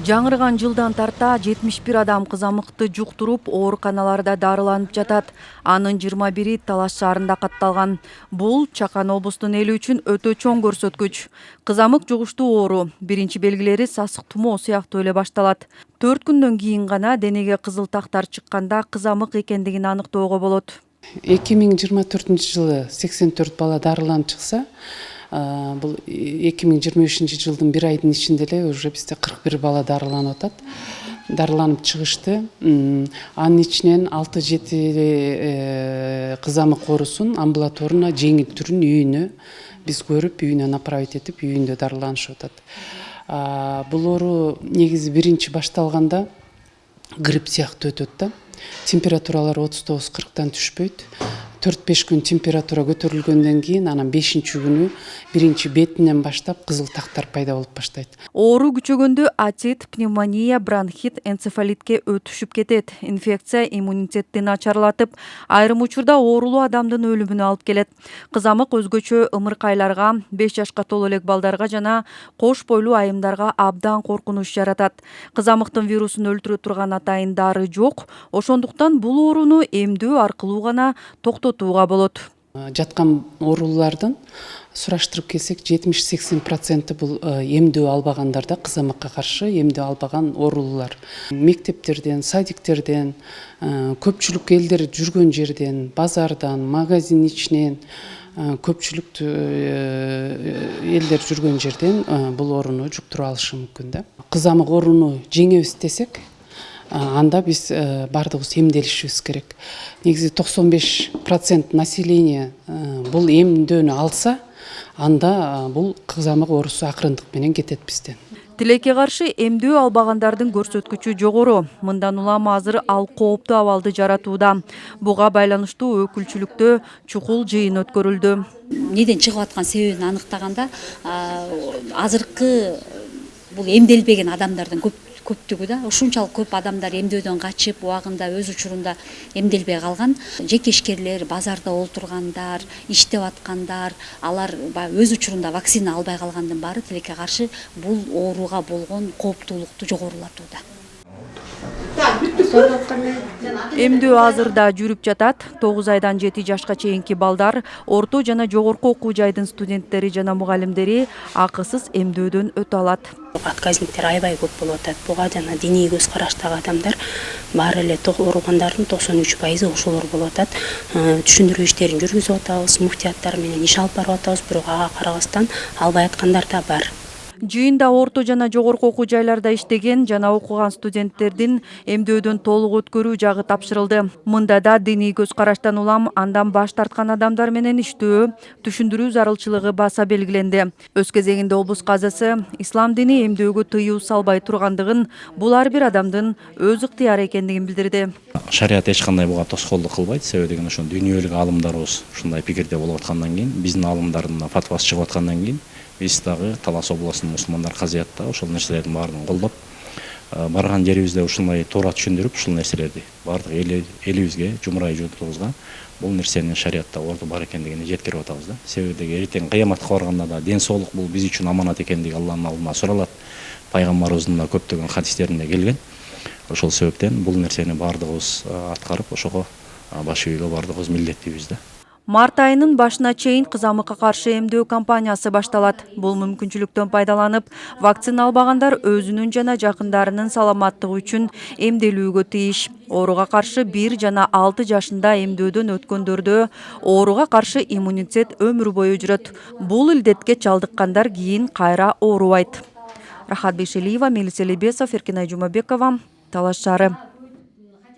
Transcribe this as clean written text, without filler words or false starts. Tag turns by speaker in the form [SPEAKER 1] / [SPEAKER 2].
[SPEAKER 1] Жаңырган жылдан тарта 71 адам кызамыкты жуктуруп, ооруканаларда дарыланып жатат. Анын 21-и Талаш шаарында катталган. Бул Чакан облустунун эли үчүн өтө чоң көрсөткүч. Кызамык жугуштуу оору биринчи белгилери сасык тумоо сыяктуу эле башталат. 4 күндөн кийин гана денеге кызыл тактар чыкканда кызамык экендигин аныктоого болот.
[SPEAKER 2] 2024 жылы 84 бала дарыланып чыкса, бул 2025 жылдын бир айдын ичинде эле уже бизде 41 бала дарыланып атат. Дарыланып чыгышты. Анын ичинен 6-7 кызамык оорусун амбулаторно жеңил түрүн үйүнө биз көрүп, үйүнө направить этип, үйүндө дарыланышып атат. Бул оору негизи биринчи башталганда грипп сыяктуу өтөт да. Температуралар 39-40тан түшпөйт. 4-5 күн температура көтөрүлгөндөн кийин анан 5-күнү биринчи бетинен баштап кызыл тактар пайда болуп баштайт.
[SPEAKER 1] Оору күчөгөндө отит, пневмония, бронхит, энцефалитке өтүшүп кетет. Инфекция иммунитетти начарлатып, айрым учурда оорулуу адамдын өлүмүнө алып келет. Кызамык өзгөчө ымыркайларга, 5 жашка толо элек балдарга жана кош бойлуу айымдарга абдан коркунуч жаратат. Кызамыктын вирусун өлтүрө турган атайын дары жок. Ошондуктан бул ооруну эмдөө аркылуу гана токтотууга болот.
[SPEAKER 2] Жаткан оорулардын сураштырып келсек 70-80% бул эмдөө албагандарда, кызамыкка каршы эмдөө албаган оорулуулар. Мектептерден, садиктерден, көпчүлүк элдер жүргөн жерден, базардан, магазин ичинен, көпчүлүк элдер жүргөн жерден бул ооруну жуктуруп алышы мүмкүн да. Кызамык ооруну жеңебиз десек, анда биз бардыгыбыз эмделишибиз керек. Негизи 95% население бул эмдөөнү алса, анда бул кызамык оорусу акырындык менен кетет бизден.
[SPEAKER 1] Тилекке каршы эмдөө албагандардын көрсөткүчү жогору. Мындан улам азыр ал кооптуу абалды жаратууда. Буга байланыштуу өкүлчүлүктө чукул жыйын өткөрүлдү.
[SPEAKER 3] Неден чыгып аткан себебин аныктаганда, азыркы бул эмделбеген адамдардын көптүгү да, ушунчалык көп адамдар эмдөөдөн качып, убагында өз учурунда эмделбей калган. Жекешкерлер, базарда олтургандар, иштеп аткандар, алар өз учурунда вакцина албай калгандын баары тилекке каршы бул ооруга болгон кооптуулукту жогорулатууда.
[SPEAKER 1] Эмдөө азырда жүрүп жатат. 9 айдан 7 жашка чейинки балдар, орто жана жогорку окуу жайдын студенттери жана мугалимдери акысыз эмдөөдөн өтө алат.
[SPEAKER 4] Отказниктер аябай көп болуп атат. Буга жана диний көз караштагы адамдар баары эле ооругандардын 93% ошолор болуп атат. Түшүндүрүү иштерин жүргүзүп атабыз, муфтияттар менен иш алып барып атабыз, бирок ага карабастан албай аткандар да бар.
[SPEAKER 1] Жыйында орто жана жогорку окуу жайларда иштеген жана окуган студенттердин эмдөөдөн толук өткөрүү жагы тапшырылды. Мында да диний көз караштан улам андан баш тарткан адамдар менен иштөө, түшүндүрүү зарылчылыгы баса белгиленди. Өз кезегинде облус казысы ислам дини эмдөөгө тыюу салбай тургандыгын, бул ар бир адамдын өз ыктыяры экендигин билдирди.
[SPEAKER 5] Шарият эч кандай буга тоскоолдук кылбайт. Себеби деген ошо дүйнөлүк алымдарыбыз ушундай пикирде болуп аткандан кийин, биздин алымдардын фатвасы чыгып аткандан кийин биз дагы Талас областынын мусулмандар казыятта ошол нерселердин баарын колдоп, барган жерибизде ушундай туура түшүндүрүп, ушул нерселерди баардык элибизге, жумурай журтубузга бул нерсенин шариятта орду бар экендигин жеткирип атабыз да. Себеби эртең кыяматка барганда да ден соолук бул биз үчүн аманат экендиги Алланын алдында суралат. Пайгамбарыбыздын да көптөгөн хадистеринде келген. Ошол себептен бул нерсени баардыгыбыз аткарып, ошого баш ийүүгө баардыгыбыз милдеттүүбүз да.
[SPEAKER 1] Март айынын башына чейин кызамыкка каршы эмдөө кампаниясы башталат. Бул мүмкүнчүлүктөн пайдаланып, вакцина албагандар өзүнүн жана жакындарынын саламаттыгы үчүн эмделүүгө тийиш. Ооруга каршы 1 жана 6 жашында эмдөөдөн өткөндөрдө ооруга каршы иммунитет өмүр бою жүрөт. Бул илдетке чалдыккандар кийин кайра оорубайт. Рахат Бейшелиева, Мелис Элебесов, Эркинай Жумабекова, Талаш шаары.